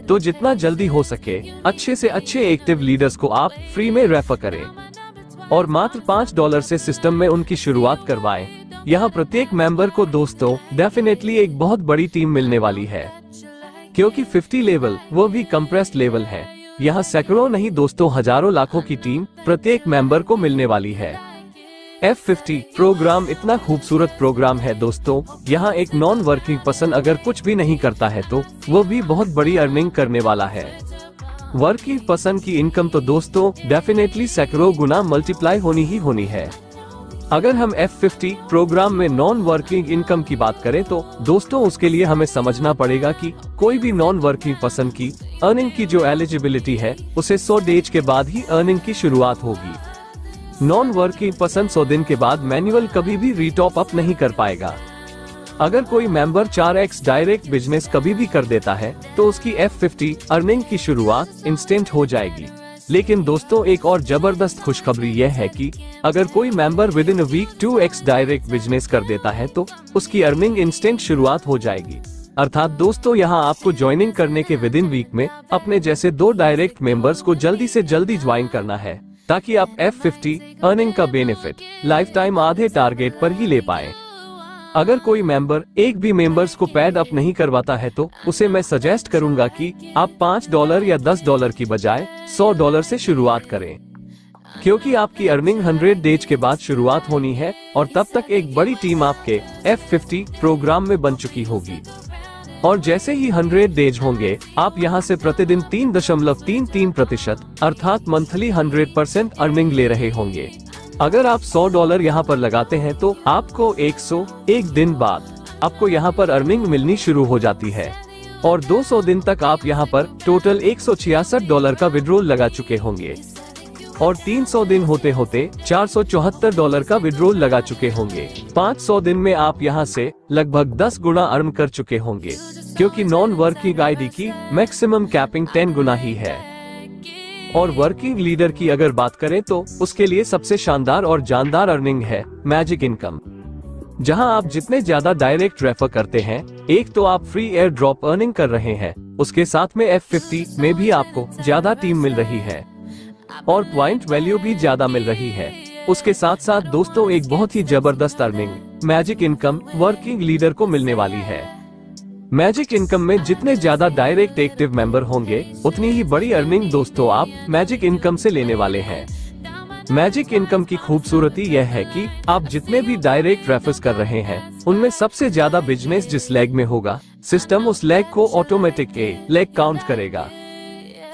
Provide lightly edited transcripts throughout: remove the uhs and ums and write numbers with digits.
तो जितना जल्दी हो सके अच्छे से अच्छे एक्टिव लीडर्स को आप फ्री में रेफर करें और मात्र $5 से सिस्टम में उनकी शुरुआत करवाएं। यहाँ प्रत्येक मेंबर को दोस्तों डेफिनेटली एक बहुत बड़ी टीम मिलने वाली है, क्योंकि 50 लेवल वो भी कंप्रेस्ड लेवल है। यहाँ सैकड़ों नहीं दोस्तों हजारों लाखों की टीम प्रत्येक मेंबर को मिलने वाली है। F50 प्रोग्राम इतना खूबसूरत प्रोग्राम है दोस्तों, यहाँ एक नॉन वर्किंग पर्सन अगर कुछ भी नहीं करता है तो वो भी बहुत बड़ी अर्निंग करने वाला है। वर्किंग पर्सन की इनकम तो दोस्तों डेफिनेटली सैकड़ों गुना मल्टीप्लाई होनी ही होनी है। अगर हम F50 प्रोग्राम में नॉन वर्किंग इनकम की बात करें तो दोस्तों उसके लिए हमें समझना पड़ेगा कि कोई भी नॉन वर्किंग पर्सन की अर्निंग की जो एलिजिबिलिटी है उसे 100 डेज के बाद ही अर्निंग की शुरुआत होगी। नॉन वर्किंग पर्सन 100 दिन के बाद मैन्युअल कभी भी रीटॉप अप नहीं कर पाएगा। अगर कोई मेंबर 4x डायरेक्ट बिजनेस कभी भी कर देता है तो उसकी F50 अर्निंग की शुरुआत इंस्टेंट हो जाएगी। लेकिन दोस्तों एक और जबरदस्त खुशखबरी यह है कि अगर कोई member within a week 2x direct business कर देता है तो उसकी अर्निंग इंस्टेंट शुरुआत हो जाएगी। अर्थात दोस्तों यहाँ आपको ज्वाइनिंग करने के विद इन वीक में अपने जैसे 2 डायरेक्ट मेंबर्स को जल्दी से जल्दी ज्वाइन करना है, ताकि आप F50 अर्निंग का बेनिफिट लाइफ टाइम आधे टारगेट पर ही ले पाए। अगर कोई मेंबर एक भी मेंबर्स को पैड अप नहीं करवाता है तो उसे मैं सजेस्ट करूंगा कि आप $5 या $10 की बजाय $100 से शुरुआत करें, क्योंकि आपकी अर्निंग 100 डेज के बाद शुरुआत होनी है और तब तक एक बड़ी टीम आपके F50 प्रोग्राम में बन चुकी होगी। और जैसे ही 100 डेज होंगे आप यहां से प्रतिदिन 3.33% अर्थात मंथली 100% अर्निंग ले रहे होंगे। अगर आप $100 यहाँ पर लगाते हैं तो आपको 101 दिन बाद आपको यहाँ पर अर्निंग मिलनी शुरू हो जाती है और 200 दिन तक आप यहाँ पर टोटल $166 का विड्रॉल लगा चुके होंगे और 300 दिन होते होते $474 का विड्रॉल लगा चुके होंगे। 500 दिन में आप यहाँ से लगभग 10 गुना अर्न कर चुके होंगे, क्योंकि नॉन वर्किंग आईडी की मैक्सिमम कैपिंग 10 गुना ही है। और वर्किंग लीडर की अगर बात करें तो उसके लिए सबसे शानदार और जानदार अर्निंग है मैजिक इनकम, जहां आप जितने ज्यादा डायरेक्ट रेफर करते हैं, एक तो आप फ्री एयर ड्रॉप अर्निंग कर रहे हैं, उसके साथ में F50 में भी आपको ज्यादा टीम मिल रही है और पॉइंट वैल्यू भी ज्यादा मिल रही है। उसके साथ साथ दोस्तों एक बहुत ही जबरदस्त earning magic income working leader को मिलने वाली है। मैजिक इनकम में जितने ज्यादा डायरेक्ट एक्टिव मेंबर होंगे उतनी ही बड़ी अर्निंग दोस्तों आप मैजिक इनकम से लेने वाले हैं। मैजिक इनकम की खूबसूरती यह है कि आप जितने भी डायरेक्ट रेफर्स कर रहे हैं उनमें सबसे ज्यादा बिजनेस जिस लेग में होगा, सिस्टम उस लेग को ऑटोमेटिक A लेग काउंट करेगा।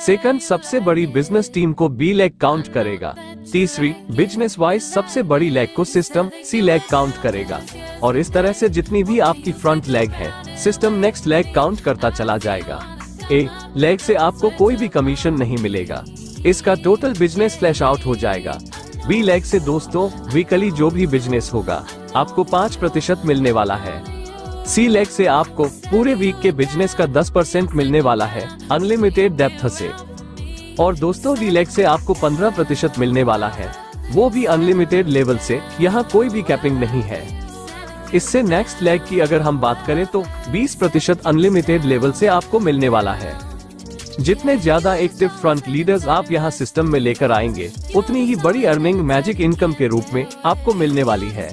सेकंड, सबसे बड़ी बिजनेस टीम को B लेग काउंट करेगा। तीसरी, बिजनेस वाइज सबसे बड़ी लेग को सिस्टम C लेग काउंट करेगा और इस तरह से जितनी भी आपकी फ्रंट लेग है सिस्टम नेक्स्ट लेग काउंट करता चला जाएगा। A लेग से आपको कोई भी कमीशन नहीं मिलेगा, इसका टोटल बिजनेस फ्लैश आउट हो जाएगा। B लेग से दोस्तों वीकली जो भी बिजनेस होगा आपको 5% मिलने वाला है। C लेग से आपको पूरे वीक के बिजनेस का 10% मिलने वाला है अनलिमिटेड डेप्थ से। और दोस्तों D लेग से आपको 15% मिलने वाला है, वो भी अनलिमिटेड लेवल से, यहाँ कोई भी कैपिंग नहीं है। इससे नेक्स्ट लेग की अगर हम बात करें तो 20% अनलिमिटेड लेवल से आपको मिलने वाला है। जितने ज्यादा एक्टिव फ्रंट लीडर्स आप यहाँ सिस्टम में लेकर आएंगे उतनी ही बड़ी अर्निंग मैजिक इनकम के रूप में आपको मिलने वाली है।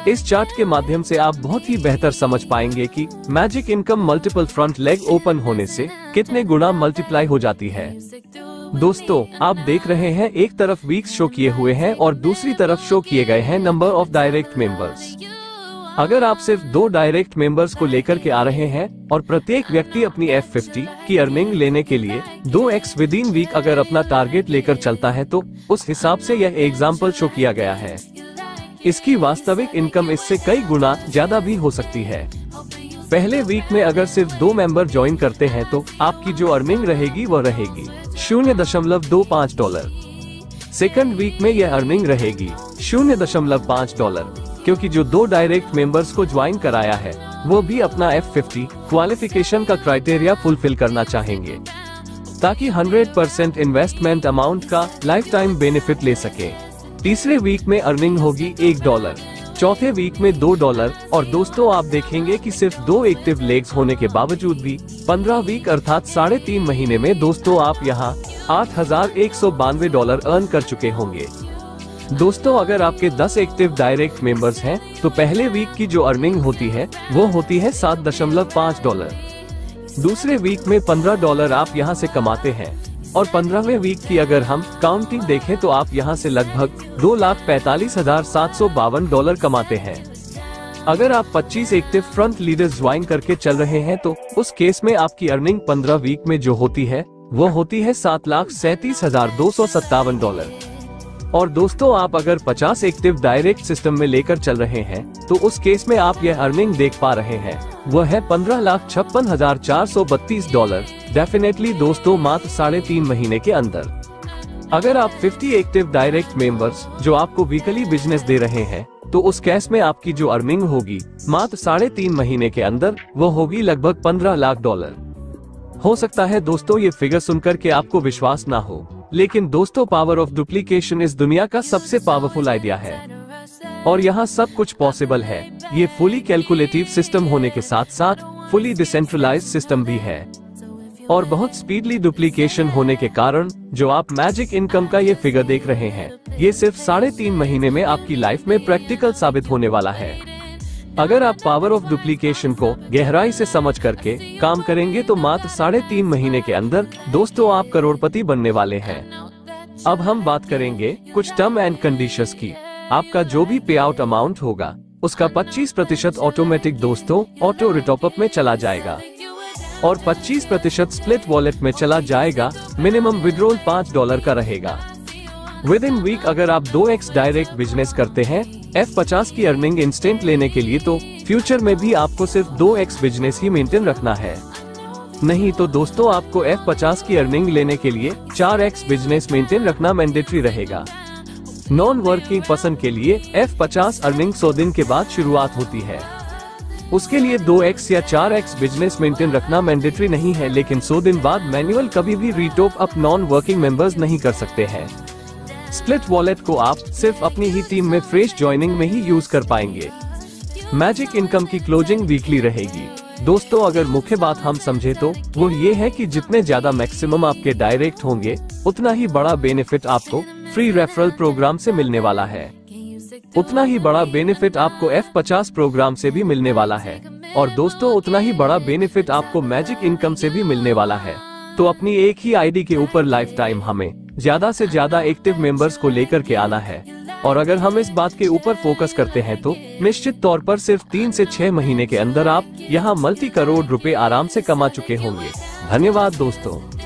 इस चार्ट के माध्यम से आप बहुत ही बेहतर समझ पाएंगे कि magic income multiple front leg open होने से कितने गुना मल्टीप्लाई हो जाती है। दोस्तों आप देख रहे हैं एक तरफ वीक्स शो किए हुए हैं और दूसरी तरफ शो किए गए हैं नंबर ऑफ डायरेक्ट मेंबर्स। अगर आप सिर्फ 2 डायरेक्ट मेंबर्स को लेकर के आ रहे हैं और प्रत्येक व्यक्ति अपनी F50 की अर्निंग लेने के लिए 2x विद इन वीक अगर अपना टारगेट लेकर चलता है तो उस हिसाब से यह एग्जाम्पल शो किया गया है। इसकी वास्तविक इनकम इससे कई गुना ज्यादा भी हो सकती है। पहले वीक में अगर सिर्फ 2 मेंबर ज्वाइन करते हैं तो आपकी जो अर्निंग रहेगी वह रहेगी $0.25। सेकंड वीक में यह अर्निंग रहेगी $0.5, क्योंकि जो 2 डायरेक्ट मेंबर्स को ज्वाइन कराया है वो भी अपना F50 क्वालिफिकेशन का क्राइटेरिया फुलफिल करना चाहेंगे, ताकि 100% इन्वेस्टमेंट अमाउंट का लाइफ टाइम बेनिफिट ले सके। तीसरे वीक में अर्निंग होगी $1, चौथे वीक में $2 और दोस्तों आप देखेंगे कि सिर्फ 2 एक्टिव लेग्स होने के बावजूद भी 15 वीक अर्थात 3.5 महीने में दोस्तों आप यहाँ $8,192 अर्न कर चुके होंगे। दोस्तों अगर आपके 10 एक्टिव डायरेक्ट मेंबर्स हैं तो पहले वीक की जो अर्निंग होती है वो होती है $7.5। दूसरे वीक में $15 आप यहाँ से कमाते हैं और 15वें वीक की अगर हम काउंटिंग देखें तो आप यहाँ से लगभग $2,45,752 कमाते हैं। अगर आप 25 एक्टिव फ्रंट लीडर्स ज्वाइन करके चल रहे हैं तो उस केस में आपकी अर्निंग 15 वीक में जो होती है वो होती है $7,37,257। और दोस्तों आप अगर 50 एक्टिव डायरेक्ट सिस्टम में लेकर चल रहे हैं तो उस केस में आप यह अर्निंग देख पा रहे हैं वह है $15,56,432। डेफिनेटली दोस्तों मात्र 3.5 महीने के अंदर। अगर आप 50 एक्टिव डायरेक्ट मेंबर्स जो आपको वीकली बिजनेस दे रहे हैं तो उस केस में आपकी जो अर्निंग होगी मात्र 3.5 महीने के अंदर वो होगी लगभग $15 लाख। हो सकता है दोस्तों ये फिगर सुनकर के आपको विश्वास ना हो, लेकिन दोस्तों पावर ऑफ डुप्लीकेशन इस दुनिया का सबसे पावरफुल आइडिया है और यहाँ सब कुछ पॉसिबल है। ये फुली कैलकुलेटिव सिस्टम होने के साथ साथ फुली डिसेंट्रलाइज्ड सिस्टम भी है और बहुत स्पीडली डुप्लीकेशन होने के कारण जो आप मैजिक इनकम का ये फिगर देख रहे हैं ये सिर्फ 3.5 महीने में आपकी लाइफ में प्रैक्टिकल साबित होने वाला है। अगर आप पावर ऑफ डुप्लीकेशन को गहराई से समझ करके काम करेंगे तो मात्र 3.5 महीने के अंदर दोस्तों आप करोड़पति बनने वाले हैं। अब हम बात करेंगे कुछ टर्म एंड कंडीशंस की। आपका जो भी पे आउट अमाउंट होगा उसका 25% ऑटोमेटिक दोस्तों ऑटो रिटॉपअप में चला जाएगा और 25% स्प्लिट वॉलेट में चला जाएगा। मिनिमम विड्रॉल $5 का रहेगा। विद इन वीक अगर आप 2x डायरेक्ट बिजनेस करते हैं F50 की अर्निंग इंस्टेंट लेने के लिए तो फ्यूचर में भी आपको सिर्फ 2x बिजनेस ही मेंटेन रखना है, नहीं तो दोस्तों आपको F50 की अर्निंग लेने के लिए 4x बिजनेस मेंटेन रखना मैंडेटरी रहेगा। नॉन वर्किंग पर्सन के लिए F50 अर्निंग 100 दिन के बाद शुरुआत होती है। उसके लिए 2x या 4x बिजनेस मेंटेन रखना मैंडेटरी नहीं है, लेकिन 100 दिन बाद मैनुअल कभी भी रीटॉप अप नॉन वर्किंग मेंबर्स नहीं कर सकते हैं। स्प्लिट वॉलेट को आप सिर्फ अपनी ही टीम में फ्रेश ज्वाइनिंग में ही यूज कर पाएंगे। मैजिक इनकम की क्लोजिंग वीकली रहेगी। दोस्तों अगर मुख्य बात हम समझे तो वो ये है कि जितने ज्यादा मैक्सिमम आपके डायरेक्ट होंगे उतना ही बड़ा बेनिफिट आपको फ्री रेफरल प्रोग्राम से मिलने वाला है, उतना ही बड़ा बेनिफिट आपको F50 प्रोग्राम से भी मिलने वाला है और दोस्तों उतना ही बड़ा बेनिफिट आपको मैजिक इनकम से भी मिलने वाला है। तो अपनी एक ही आईडी के ऊपर लाइफ टाइम हमें ज्यादा से ज्यादा एक्टिव मेंबर्स को लेकर के आना है और अगर हम इस बात के ऊपर फोकस करते हैं तो निश्चित तौर पर सिर्फ 3 से 6 महीने के अंदर आप यहाँ मल्टी करोड़ रुपए आराम से कमा चुके होंगे। धन्यवाद दोस्तों।